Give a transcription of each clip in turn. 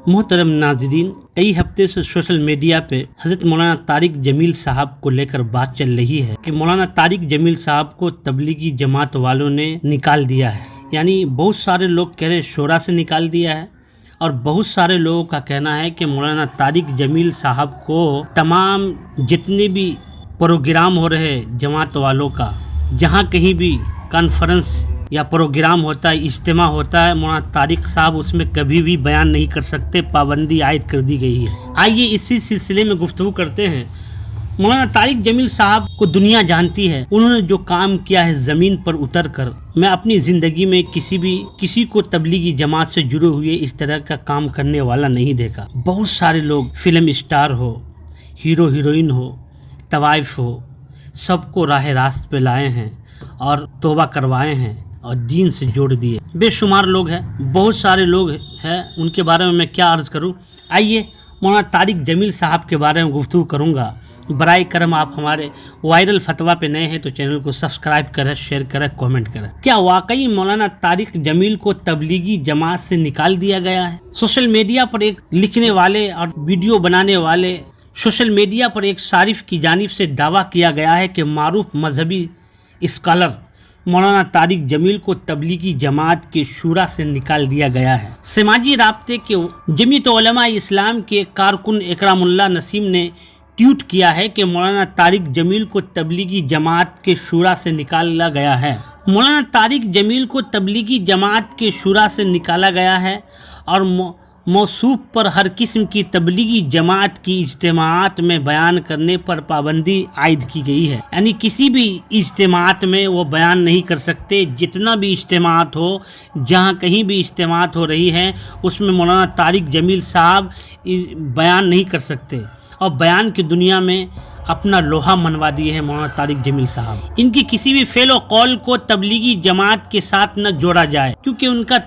मोहतरम नाजरीन, कई हफ्ते से सोशल मीडिया पे हजरत मौलाना तारिक जमील साहब को लेकर बात चल रही है कि मौलाना तारिक जमील साहब को तबलीगी जमात वालों ने निकाल दिया है। यानी बहुत सारे लोग कह रहे हैं शोरा से निकाल दिया है और बहुत सारे लोगों का कहना है कि मौलाना तारिक जमील साहब को तमाम जितने भी प्रोग्राम हो रहे जमात वालों का, जहाँ कहीं भी कॉन्फ्रेंस या प्रोग्राम होता है, इज्तिमा होता है, मौलाना तारिक साहब उसमें कभी भी बयान नहीं कर सकते, पाबंदी आयद कर दी गई है। आइए इसी सिलसिले में गुफ्तगू करते हैं। मौलाना तारिक जमील साहब को दुनिया जानती है, उन्होंने जो काम किया है ज़मीन पर उतर कर। मैं अपनी ज़िंदगी में किसी को तबलीगी जमात से जुड़े हुए इस तरह का काम करने वाला नहीं देखा। बहुत सारे लोग फिल्म स्टार हो, हीरो हीरोइन हो, तवाइफ हो, सबको राह रास्त पे लाए हैं और तौबा करवाए हैं और दीन से जोड़ दिए। बेशुमार लोग हैं, बहुत सारे लोग हैं, उनके बारे में मैं क्या अर्ज़ करूं। आइए मौलाना तारिक जमील साहब के बारे में गुफ्तगू करूंगा। बराए करम आप हमारे वायरल फतवा पे नए हैं तो चैनल को सब्सक्राइब करें, शेयर करें, कमेंट करें। क्या वाकई मौलाना तारिक जमील को तबलीगी जमात से निकाल दिया गया है? सोशल मीडिया पर एक लिखने वाले और वीडियो बनाने वाले, सोशल मीडिया पर एक सारिफ की जानिब से दावा किया गया है कि मारूफ मजहबी स्कॉलर मौलाना तारिक जमील को तबलीगी जमात के शूरा से निकाल दिया गया है। समाजी राब्ते के जमीयत उलमा इस्लाम के कारकुन इकरामुल्लाह नसीम ने ट्वीट किया है कि मौलाना तारिक जमील को तबलीगी जमात के शूरा से निकाला गया है। मौलाना तारिक जमील को तबलीगी जमात के शूरा से निकाला गया है और मौसूफ पर हर किस्म की तबलीगी जमात की इज्तिमात में बयान करने पर पाबंदी आयद की गई है। यानी किसी भी इज्तिमात में वो बयान नहीं कर सकते। जितना भी इज्तिमात हो, जहाँ कहीं भी इज्तिमात हो रही है, उसमें मौलाना तारिक जमील साहब बयान नहीं कर सकते और बयान की दुनिया में अपना लोहा मनवा दिए हैं मौलाना तारिक जमील साहब। इनकी किसी भी फेल और कौल को तबलीगी जमात के साथ न जोड़ा जाए क्योंकि इनको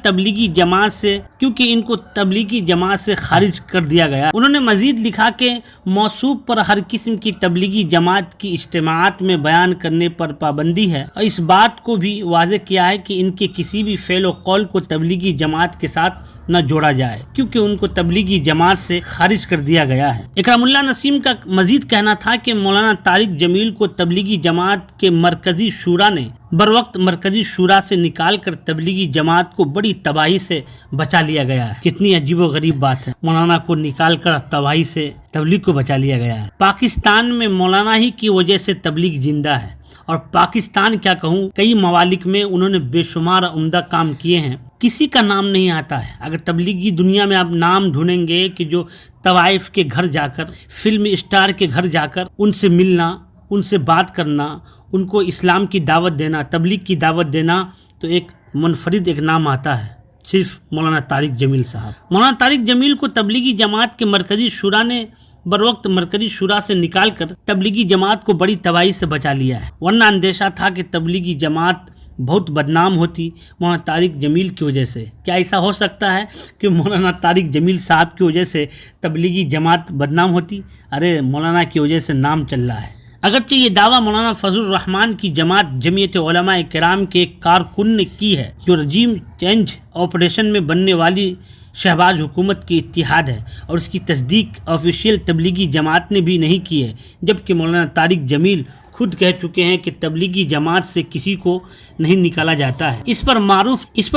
तबलीगी जमात से खारिज कर दिया गया। उन्होंने मजीद लिखा कि मौसूफ पर हर किस्म की तबलीगी जमात की इज्तिमात में बयान करने पर पाबंदी है और इस बात को भी वाज़ेह किया है कि इनके किसी भी फेल और कौल को तबलीगी जमात के साथ न जोड़ा जाए क्योंकि उनको तबलीगी जमात से खारिज कर दिया गया है। इकरामुल्लाह नसीम का मजीद कहना था कि मौलाना तारिक जमील को तबलीगी जमात के मरकजी शूरा ने बरवक्त मरकजी शूरा से निकाल कर तबलीगी जमात को बड़ी तबाही से बचा लिया गया है। कितनी अजीबो गरीब बात है, मौलाना को निकाल कर तबाही से तबलीग को बचा लिया गया है। पाकिस्तान में मौलाना ही की वजह से तबलीग जिंदा है और पाकिस्तान क्या कहूँ, कई मवालिक में उन्होंने बेशुमार उम्दा काम किए हैं, किसी का नाम नहीं आता है। अगर तबलीगी दुनिया में आप नाम ढूंढेंगे कि जो तवाइफ के घर जाकर, फिल्म स्टार के घर जाकर उनसे मिलना, उनसे बात करना, उनको इस्लाम की दावत देना, तबलीग की दावत देना, तो एक मुनफरिद एक नाम आता है, सिर्फ मौलाना तारिक जमील साहब। मौलाना तारिक जमील को तबलीगी जमात के मरकजी शूरा ने बरवक्त मरकजी शूरा से निकाल कर तबलीगी जमात को बड़ी तबाही से बचा लिया है। वरना अंदेशा था कि तबलीगी जमात बहुत बदनाम होती मौलाना तारिक जमील की वजह से। क्या ऐसा हो सकता है कि मौलाना तारिक जमील साहब की वजह से तबलीगी जमात बदनाम होती? अरे मौलाना की वजह से नाम चल रहा है। अगरचे ये दावा मौलाना फजलुर रहमान की जमात जमीयत उलमा किराम के कारकुन ने की है, जो रजीम चेंज ऑपरेशन में बनने वाली शहबाज हुकूमत की इत्तिहाद है और उसकी तस्दीक ऑफिशियल तबलीगी जमात ने भी नहीं की है, जबकि मौलाना तारिक जमील खुद कह चुके हैं कि तबलीगी जमात से किसी को नहीं निकाला जाता है। इस पर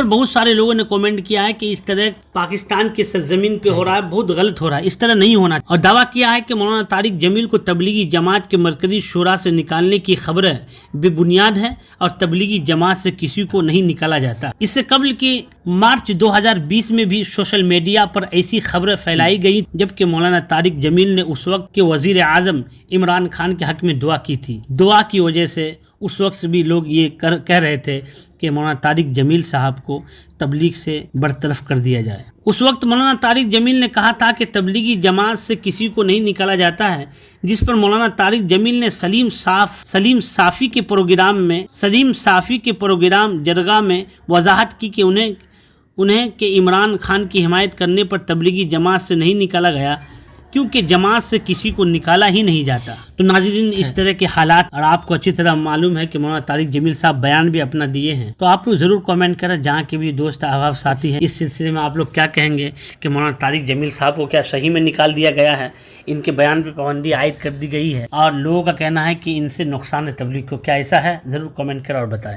बहुत सारे लोगों ने कमेंट किया है कि इस तरह पाकिस्तान के सरजमीन पे हो रहा है, बहुत गलत हो रहा है, इस तरह नहीं होना, और दावा किया है कि मौलाना तारिक जमील को तबलीगी जमात के मरकजी शूरा से निकालने की खबरें बेबुनियाद है और तबलीगी जमात से किसी को नहीं निकाला जाता। इससे कबल की मार्च 2020 में भी सोशल मीडिया पर ऐसी खबरें फैलाई गई, जबकि मौलाना तारिक जमील ने उस वक्त के वजीर आजम इमरान खान के हक में दुआ की थी। दुआ की वजह से उस वक्त भी लोग ये कह रहे थे कि मौलाना तारिक जमील साहब को तबलीग से बरतरफ कर दिया जाए। उस वक्त मौलाना तारिक जमील ने कहा था कि तबलीगी जमात से किसी को नहीं निकाला जाता है, जिस पर मौलाना तारिक जमील ने सलीम साफ़ी के प्रोग्राम जरगा में वजाहत की कि उन्हें कि इमरान खान की हिमायत करने पर तबलीगी जमात से नहीं निकाला गया क्योंकि जमात से किसी को निकाला ही नहीं जाता। तो नाज़रीन, इस तरह के हालात और आपको अच्छी तरह मालूम है कि मौलाना तारिक जमील साहब बयान भी अपना दिए हैं। तो आप लोग जरूर कमेंट करें, जहाँ के भी दोस्त अहबाब साथी हैं, इस सिलसिले में आप लोग क्या कहेंगे कि मौलाना तारिक जमील साहब को क्या सही में निकाल दिया गया है, इनके बयान पर पाबंदी आयद कर दी गई है, और लोगों का कहना है कि इनसे नुकसान है तबलीग को। क्या ऐसा है? जरूर कमेंट करें और बताएं।